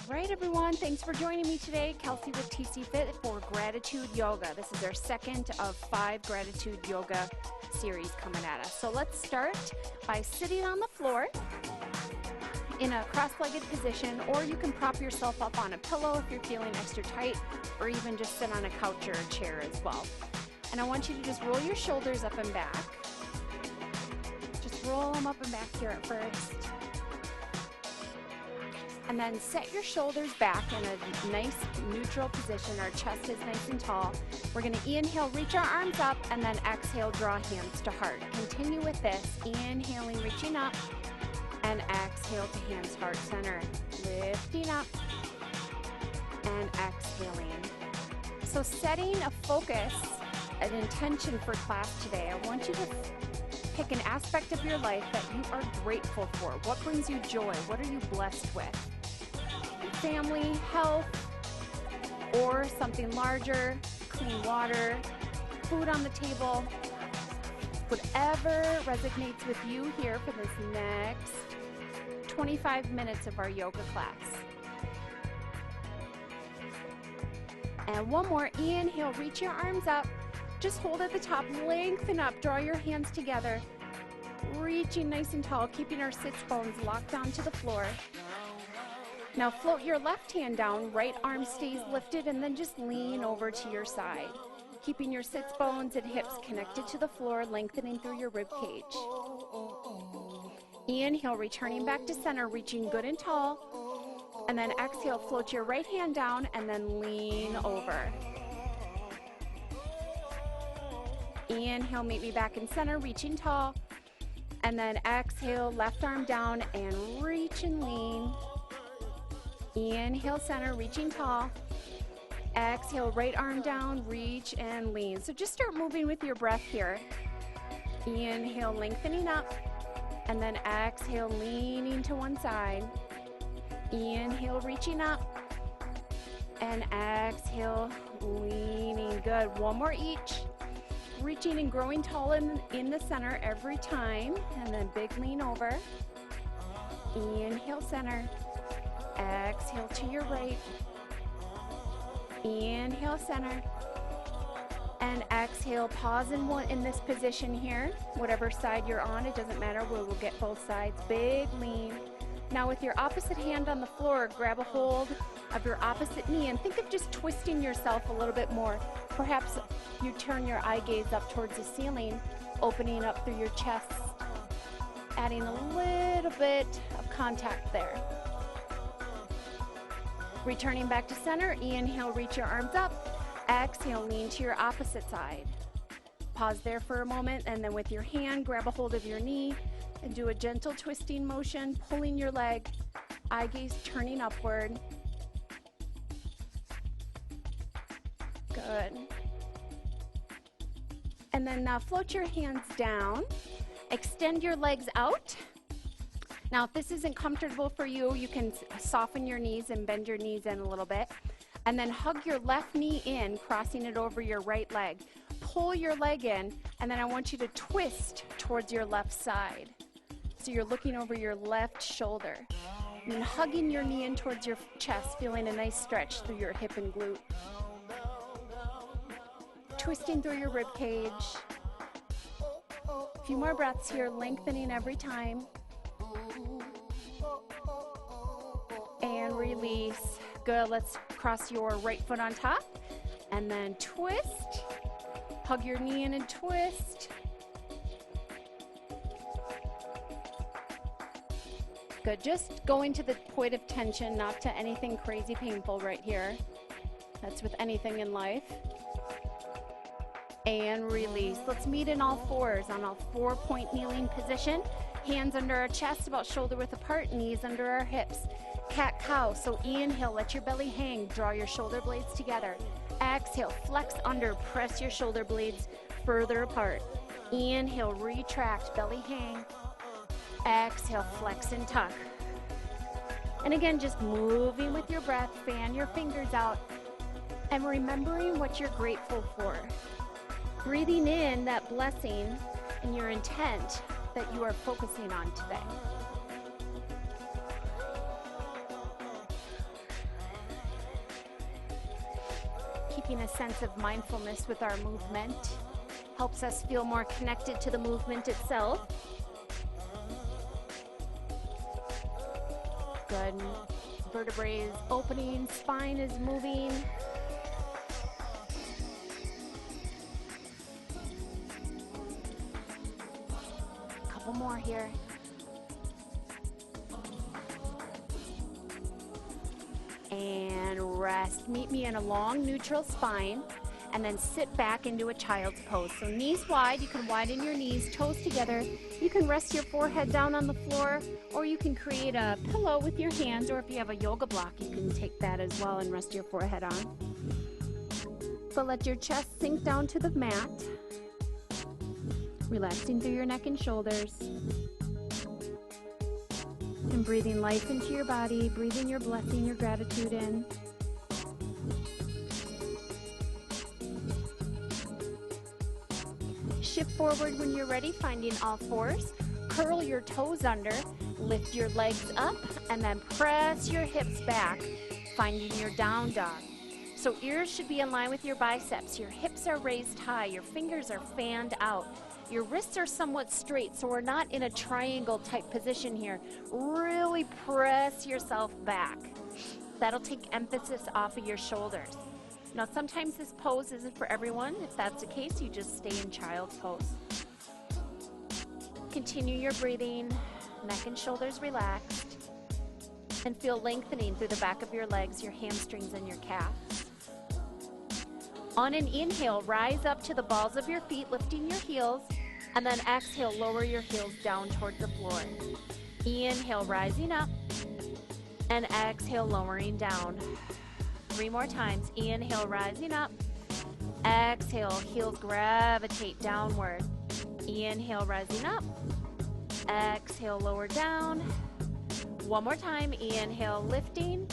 Right, everyone, thanks for joining me today. Kelsey with TC Fit for Gratitude Yoga. This is our second of 5 Gratitude Yoga series coming at us. So let's start by sitting on the floor in a cross-legged position, or you can prop yourself up on a pillow if you're feeling extra tight, or even just sit on a couch or a chair as well. And I want you to just roll your shoulders up and back. Just roll them up and back here at first. And then set your shoulders back in a nice neutral position. Our chest is nice and tall. We're going to inhale, reach our arms up, and then exhale, draw hands to heart. Continue with this. Inhaling, reaching up, and exhale to hands, heart center. Lifting up, and exhaling. So setting a focus, an intention for class today, I want you to pick an aspect of your life that you are grateful for. What brings you joy? What are you blessed with? Family, health, or something larger, clean water, food on the table, whatever resonates with you here for this next 25 minutes of our yoga class. And one more, inhale, reach your arms up, just hold at the top, lengthen up, draw your hands together, reaching nice and tall, keeping our sits bones locked onto the floor. Now float your left hand down, right arm stays lifted, and then just lean over to your side, keeping your sits bones and hips connected to the floor, lengthening through your rib cage. Inhale, returning back to center, reaching good and tall, and then exhale, float your right hand down and then lean over. Inhale, meet me back in center, reaching tall, and then exhale, left arm down and reach and lean. Inhale, center, reaching tall. Exhale, right arm down, reach and lean. So just start moving with your breath here. Inhale, lengthening up, and then exhale, leaning to one side. Inhale, reaching up, and exhale, leaning. Good. One more each. Reaching and growing tall in the center every time, and then big lean over. Inhale, center. Exhale to your right. Inhale, center. And exhale, pause in this position here. Whatever side you're on, it doesn't matter. We'll get both sides. Big lean. Now with your opposite hand on the floor, grab a hold of your opposite knee and think of just twisting yourself a little bit more. Perhaps you turn your eye gaze up towards the ceiling, opening up through your chest, adding a little bit of contact there. Returning back to center, inhale, reach your arms up. Exhale, lean to your opposite side. Pause there for a moment, and then with your hand, grab a hold of your knee and do a gentle twisting motion, pulling your leg, eye gaze turning upward. Good. And then now float your hands down, extend your legs out. Now, if this isn't comfortable for you, you can soften your knees and bend your knees in a little bit. And then hug your left knee in, crossing it over your right leg. Pull your leg in, and then I want you to twist towards your left side. So you're looking over your left shoulder. And then hugging your knee in towards your chest, feeling a nice stretch through your hip and glute. Twisting through your rib cage. A few more breaths here, lengthening every time. And release. Good. Let's cross your right foot on top and then twist. Hug your knee in and twist. Good. Just going to the point of tension, not to anything crazy painful right here. That's with anything in life. And release. Let's meet in all fours on a 4-point kneeling position. Hands under our chest, about shoulder width apart, knees under our hips. Cat-cow, so inhale, let your belly hang, draw your shoulder blades together. Exhale, flex under, press your shoulder blades further apart. Inhale, retract, belly hang. Exhale, flex and tuck. And again, just moving with your breath, fan your fingers out, and remembering what you're grateful for. Breathing in that blessing and your intent that you are focusing on today. keeping a sense of mindfulness with our movement. Helps us feel more connected to the movement itself. Good. Vertebrae is opening, spine is moving. Couple more here. And rest. Meet me in a long neutral spine, and then sit back into a child's pose. So knees wide, you can widen your knees, toes together. You can rest your forehead down on the floor, or you can create a pillow with your hands, or if you have a yoga block, you can take that as well and rest your forehead on. But let your chest sink down to the mat, relaxing through your neck and shoulders. And breathing life into your body, breathing your blessing, your gratitude in. Shift forward when you're ready, finding all fours. Curl your toes under, lift your legs up, and then press your hips back, finding your down dog. So ears should be in line with your biceps. Your hips are raised high, your fingers are fanned out. Your wrists are somewhat straight, so we're not in a triangle type position here. Really press yourself back. That'll take emphasis off of your shoulders. Now, sometimes this pose isn't for everyone. If that's the case, you just stay in child's pose. Continue your breathing, neck and shoulders relaxed, and feel lengthening through the back of your legs, your hamstrings, and your calves. On an inhale, rise up to the balls of your feet, lifting your heels, and then exhale, lower your heels down towards the floor. Inhale, rising up, and exhale, lowering down. 3 more times. Inhale, rising up. Exhale, heels gravitate downward. Inhale, rising up. Exhale, lower down. 1 more time. Inhale, lifting.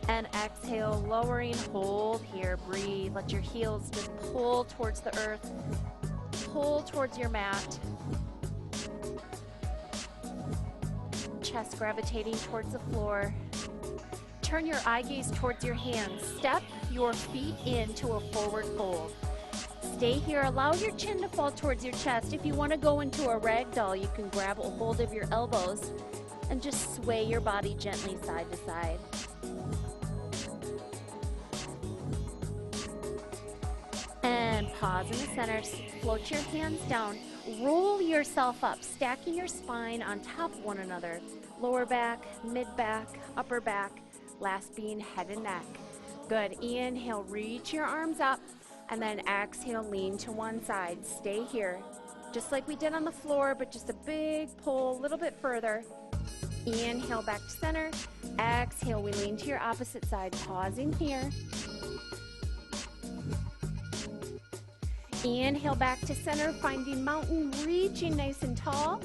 And exhale, lowering. Hold here. Breathe. Let your heels just pull towards the earth. Pull towards your mat. Chest gravitating towards the floor. Turn your eye gaze towards your hands. Step your feet into a forward fold. Stay here. Allow your chin to fall towards your chest. If you want to go into a ragdoll, you can grab a hold of your elbows and just sway your body gently side to side. And pause in the center. Float your hands down. Roll yourself up, stacking your spine on top of one another. Lower back, mid back, upper back. Last being head and neck. Good. Inhale, reach your arms up, and then exhale, lean to one side. Stay here. Just like we did on the floor, but just a big pull, a little bit further. Inhale, back to center. Exhale, we lean to your opposite side. Pausing here. Inhale, back to center, finding mountain, reaching nice and tall.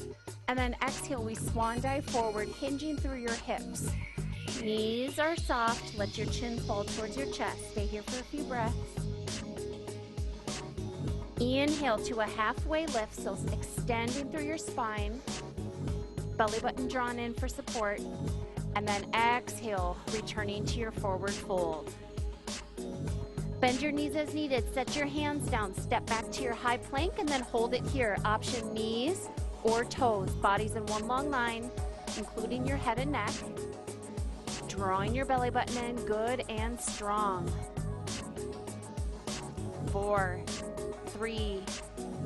And then exhale, we swan dive forward, hinging through your hips. Knees are soft. Let your chin fall towards your chest. Stay here for a few breaths. Inhale to a halfway lift, so extending through your spine. Belly button drawn in for support. And then exhale, returning to your forward fold. Bend your knees as needed. Set your hands down. Step back to your high plank and then hold it here. Option knees or toes. Bodies in one long line, including your head and neck. Drawing your belly button in, good and strong. 4, 3,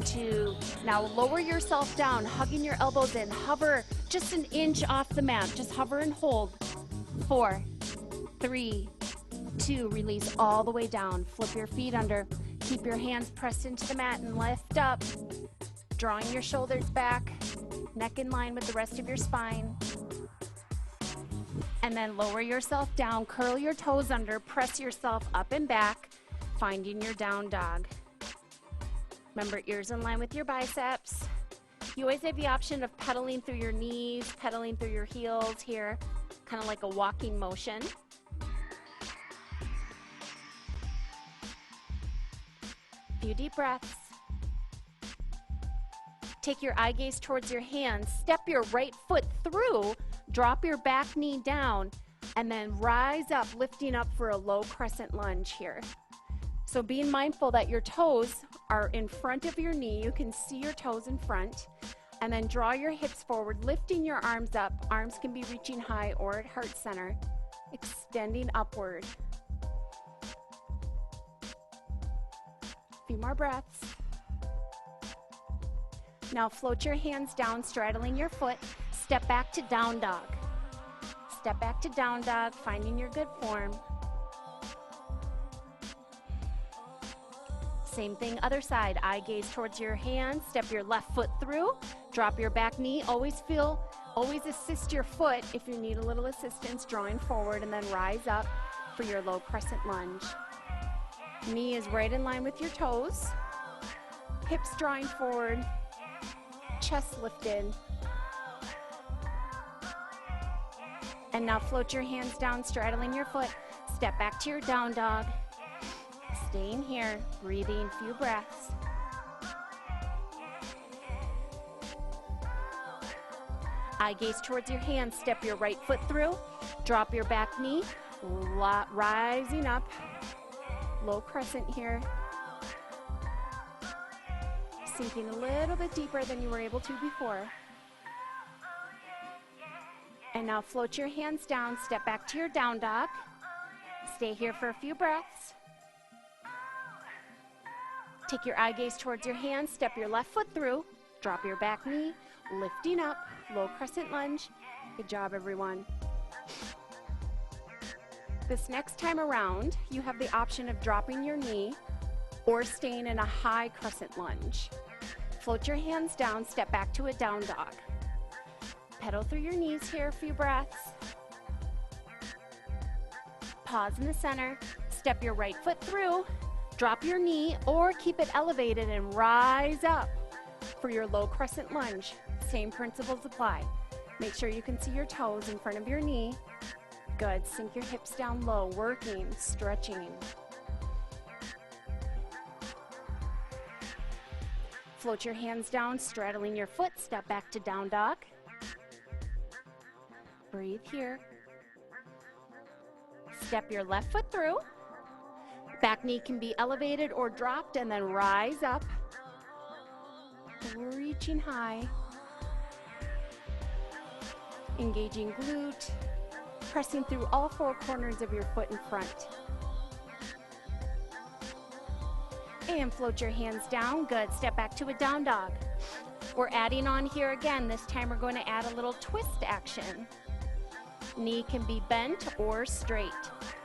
2. Now lower yourself down, hugging your elbows in. Hover just an inch off the mat. Just hover and hold. 4, 3, 2. Release all the way down. Flip your feet under. Keep your hands pressed into the mat and lift up. Drawing your shoulders back, neck in line with the rest of your spine. And then lower yourself down, curl your toes under, press yourself up and back, finding your down dog. Remember, ears in line with your biceps. You always have the option of pedaling through your knees, pedaling through your heels here, kind of like a walking motion. Few deep breaths. Take your eye gaze towards your hands. Step your right foot through. Drop your back knee down. And then rise up, lifting up for a low crescent lunge here. So being mindful that your toes are in front of your knee. You can see your toes in front. And then draw your hips forward, lifting your arms up. Arms can be reaching high or at heart center, extending upward. A few more breaths. Now float your hands down, straddling your foot. Step back to down dog. Step back to down dog, finding your good form. Same thing, other side. Eye gaze towards your hands. Step your left foot through. Drop your back knee. Always assist your foot if you need a little assistance, drawing forward, and then rise up for your low crescent lunge. Knee is right in line with your toes. Hips drawing forward. Chest lifted. And now float your hands down, straddling your foot. Step back to your down dog. Staying here, breathing, few breaths. Eye gaze towards your hands. Step your right foot through. Drop your back knee. Rising up. Low crescent here. Sinking a little bit deeper than you were able to before. And now float your hands down. Step back to your down dog. Stay here for a few breaths. Take your eye gaze towards your hands. Step your left foot through. Drop your back knee. Lifting up. Low crescent lunge. Good job, everyone. This next time around, you have the option of dropping your knee or staying in a high crescent lunge. Float your hands down. Step back to a down dog. Pedal through your knees here, a few breaths. Pause in the center. Step your right foot through. Drop your knee or keep it elevated and rise up for your low crescent lunge. Same principles apply. Make sure you can see your toes in front of your knee. Good. Sink your hips down low, working, stretching. Float your hands down, straddling your foot. Step back to down dog. Breathe here. Step your left foot through. Back knee can be elevated or dropped, and then rise up. Reaching high. Engaging glute. Pressing through all four corners of your foot in front. And float your hands down. Good. Step back to a down dog. We're adding on here again. This time we're going to add a little twist action. Knee can be bent or straight.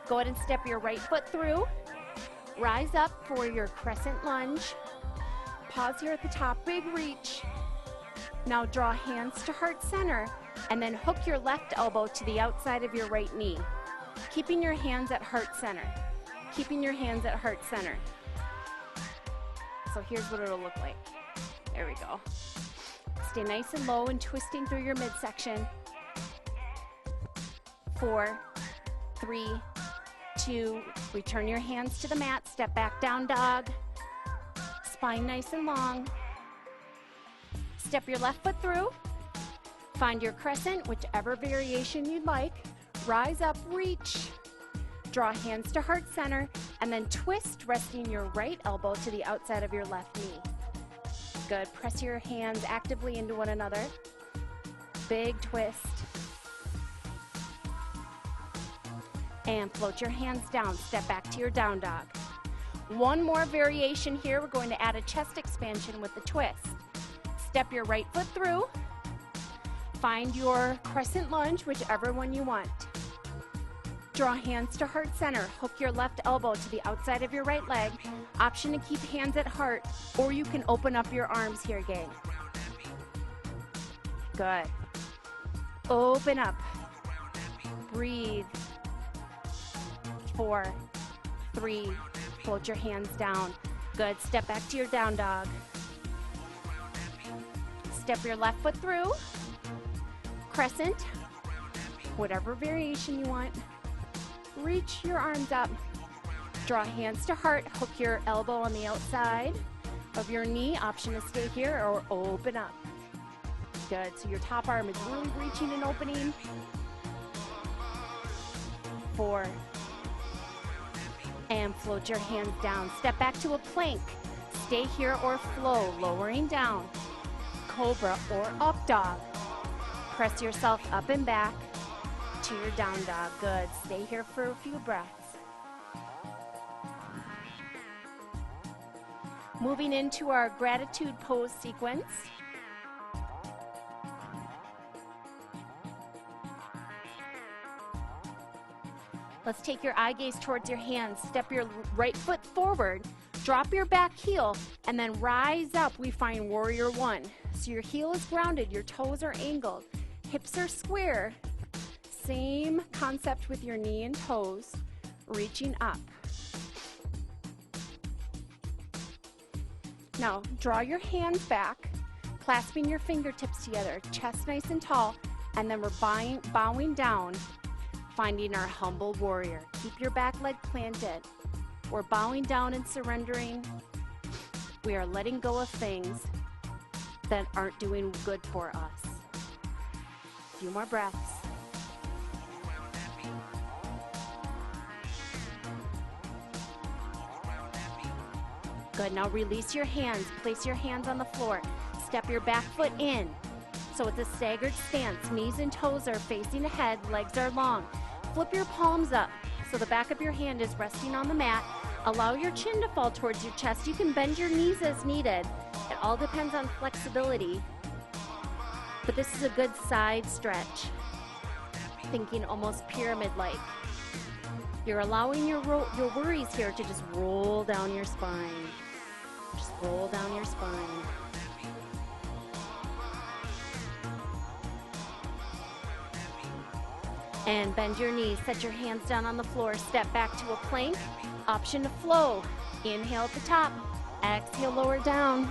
Go ahead and step your right foot through. Rise up for your crescent lunge. Pause here at the top, big reach. Now draw hands to heart center and then hook your left elbow to the outside of your right knee. Keeping your hands at heart center. Keeping your hands at heart center. So here's what it'll look like. There we go. Stay nice and low and twisting through your midsection. 4, 3, 2, return your hands to the mat, step back down dog, spine nice and long. Step your left foot through, find your crescent, whichever variation you'd like, rise up, reach, draw hands to heart center, and then twist, resting your right elbow to the outside of your left knee. Good, press your hands actively into one another, big twist. And float your hands down. Step back to your down dog. One more variation here. We're going to add a chest expansion with the twist. Step your right foot through. Find your crescent lunge, whichever one you want. Draw hands to heart center. Hook your left elbow to the outside of your right leg. Option to keep hands at heart, or you can open up your arms here, gang. Good. Open up. Breathe. 4, 3, float your hands down. Good, step back to your down dog. Step your left foot through. Crescent, whatever variation you want. Reach your arms up. Draw hands to heart, hook your elbow on the outside of your knee. Option to stay here or open up. Good, so your top arm is really reaching and opening. 4, And float your hands down. Step back to a plank. Stay here or flow, lowering down. Cobra or up dog. Press yourself up and back to your down dog. Good. Stay here for a few breaths. Moving into our gratitude pose sequence. Let's take your eye gaze towards your hands. Step your right foot forward, drop your back heel, and then rise up. We find warrior one. So your heel is grounded, your toes are angled, hips are square. Same concept with your knee and toes, reaching up. Now, draw your hands back, clasping your fingertips together, chest nice and tall, and then we're bowing down, finding our humble warrior. Keep your back leg planted. We're bowing down and surrendering. We are letting go of things that aren't doing good for us. A few more breaths. Good, now release your hands. Place your hands on the floor. Step your back foot in. So it's a staggered stance. Knees and toes are facing ahead, legs are long. Flip your palms up so the back of your hand is resting on the mat. Allow your chin to fall towards your chest. You can bend your knees as needed. It all depends on flexibility. But this is a good side stretch. Thinking almost pyramid-like. You're allowing your worries here to just roll down your spine. Just roll down your spine. And bend your knees, set your hands down on the floor, step back to a plank, option to flow. Inhale at the top, exhale lower down,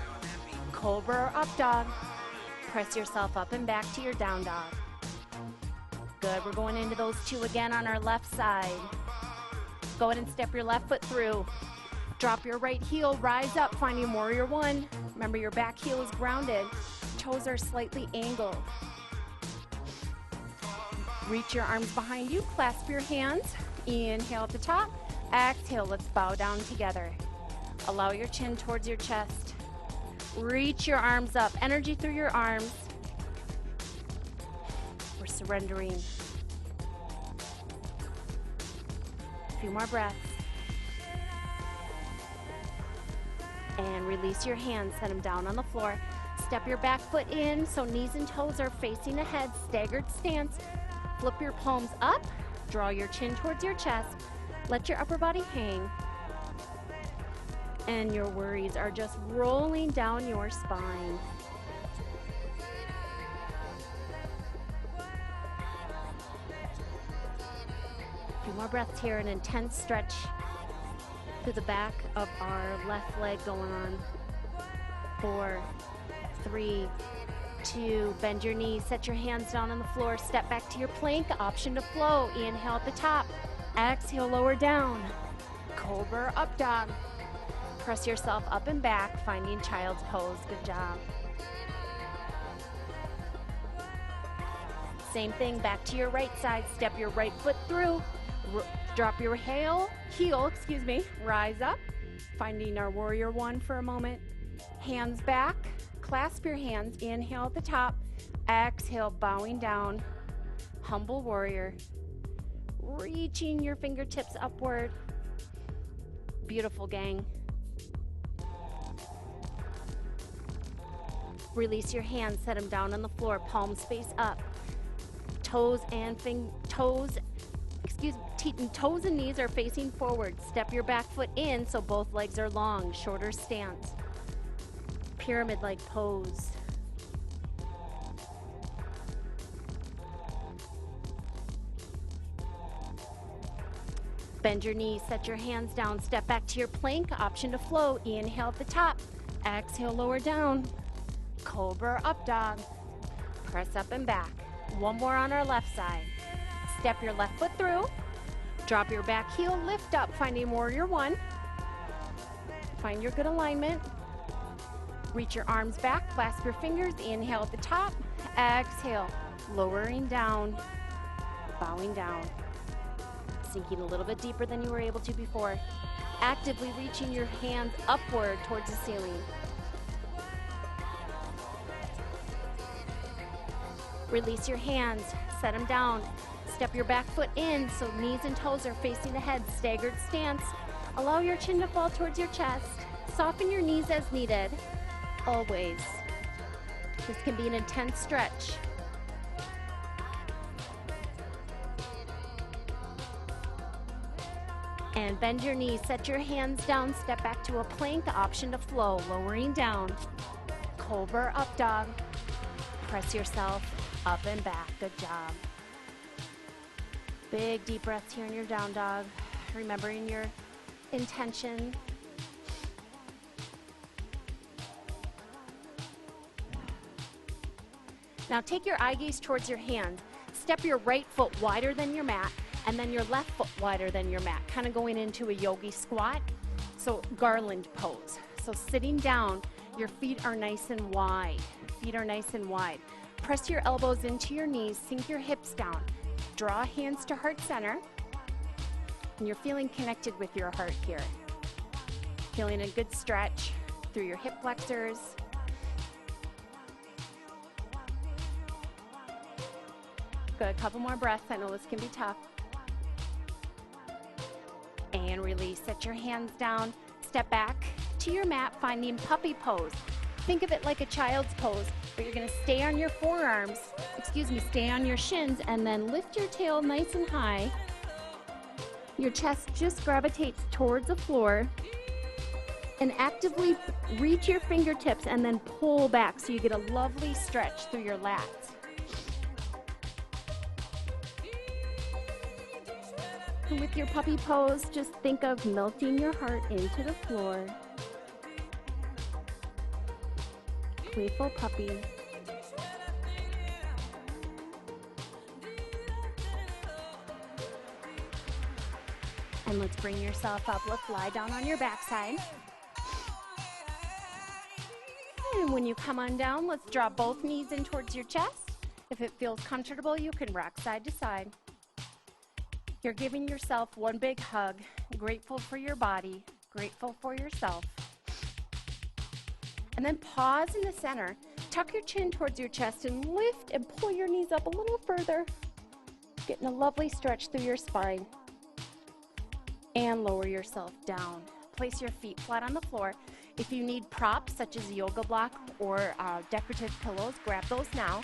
cobra or up dog. Press yourself up and back to your down dog. Good, we're going into those two again on our left side. Go ahead and step your left foot through. Drop your right heel, rise up, finding warrior one. Remember your back heel is grounded, toes are slightly angled. Reach your arms behind you, clasp your hands. Inhale at the top, exhale, let's bow down together. Allow your chin towards your chest. Reach your arms up, energy through your arms. We're surrendering. A few more breaths. And release your hands, set them down on the floor. Step your back foot in so knees and toes are facing ahead, staggered stance. Flip your palms up, draw your chin towards your chest, let your upper body hang, and your worries are just rolling down your spine. A few more breaths here, an intense stretch through the back of our left leg going on. 4, 3, 2, bend your knees, set your hands down on the floor, step back to your plank, option to flow. Inhale at the top, exhale lower down, cobra up dog. Press yourself up and back, finding child's pose. Good job. Same thing, back to your right side, step your right foot through, drop your heel, rise up, finding our warrior one for a moment. Hands back. Clasp your hands, inhale at the top, exhale, bowing down, humble warrior, reaching your fingertips upward. Beautiful, gang. Release your hands, set them down on the floor, palms face up. Toes and knees are facing forward. Step your back foot in so both legs are long, shorter stance. Pyramid-like pose. Bend your knees, set your hands down, step back to your plank, option to flow. Inhale at the top, exhale lower down, cobra up dog. Press up and back. One more on our left side. Step your left foot through, drop your back heel, lift up, finding warrior one. Find your good alignment. Reach your arms back, clasp your fingers, inhale at the top, exhale, lowering down, bowing down, sinking a little bit deeper than you were able to before. actively reaching your hands upward towards the ceiling. Release your hands, set them down. Step your back foot in so knees and toes are facing ahead, staggered stance. Allow your chin to fall towards your chest. Soften your knees as needed, always. This can be an intense stretch. And bend your knees, set your hands down, step back to a plank, option to flow, lowering down. Cobra up dog. Press yourself up and back, good job. Big deep breaths here in your down dog, remembering your intention. Now take your eye gaze towards your hand. Step your right foot wider than your mat, and then your left foot wider than your mat, kind of going into a yogi squat. So garland pose. So sitting down, your feet are nice and wide. Feet are nice and wide. Press your elbows into your knees, sink your hips down. Draw hands to heart center. And you're feeling connected with your heart here. Feeling a good stretch through your hip flexors. Good, a couple more breaths. I know this can be tough. And release. Set your hands down. Step back to your mat, finding puppy pose. Think of it like a child's pose, but you're going to stay on your forearms, stay on your shins, and then lift your tail nice and high. Your chest just gravitates towards the floor, and actively reach your fingertips and then pull back so you get a lovely stretch through your lats. And with your puppy pose, just think of melting your heart into the floor. Playful puppy. And let's bring yourself up. Let's lie down on your backside. And when you come on down, let's draw both knees in towards your chest. If it feels comfortable, you can rock side to side. You're giving yourself one big hug, grateful for your body, grateful for yourself. And then pause in the center. Tuck your chin towards your chest and lift and pull your knees up a little further. Getting a lovely stretch through your spine. And lower yourself down. Place your feet flat on the floor. If you need props such as a yoga block or decorative pillows, grab those now.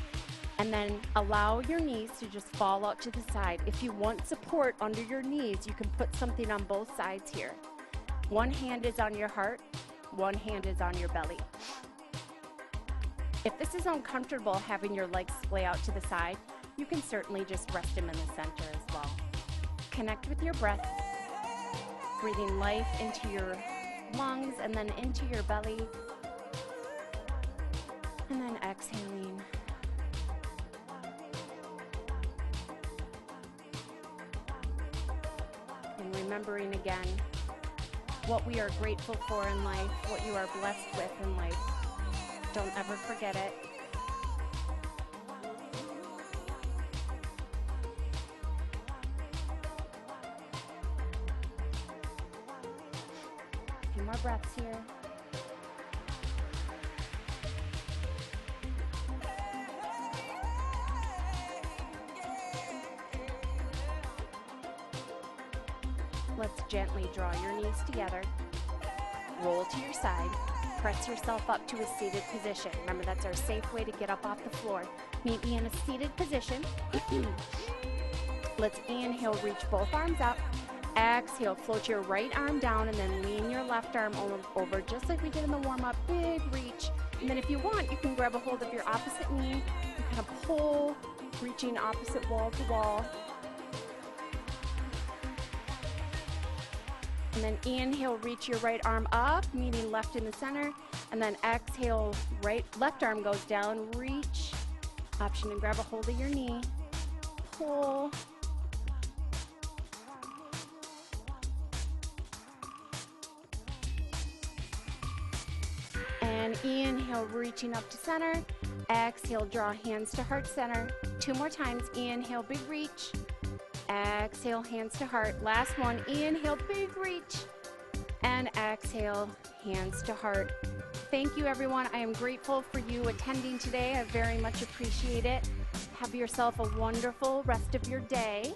And then allow your knees to just fall out to the side. If you want support under your knees, you can put something on both sides here. One hand is on your heart, one hand is on your belly. If this is uncomfortable, having your legs splay out to the side, you can certainly just rest them in the center as well. Connect with your breath, breathing life into your lungs and then into your belly. And then exhaling. And remembering again what we are grateful for in life, what you are blessed with in life. Don't ever forget it. A few more breaths here. Let's gently draw your knees together. Roll to your side. Press yourself up to a seated position. Remember, that's our safe way to get up off the floor. Meet me in a seated position. Let's inhale, reach both arms up. Exhale, float your right arm down and then lean your left arm over just like we did in the warm-up. Big reach. And then if you want, you can grab a hold of your opposite knee and kind of pull, reaching opposite wall to wall. And then inhale, reach your right arm up, meeting left in the center. And then exhale, left arm goes down, reach. Option to grab a hold of your knee. Pull. And inhale, reaching up to center. Exhale, draw hands to heart center. 2 more times. Inhale, big reach. Exhale, hands to heart. Last one. Inhale, big reach. And exhale, hands to heart. Thank you, everyone. I am grateful for you attending today. I very much appreciate it. Have yourself a wonderful rest of your day.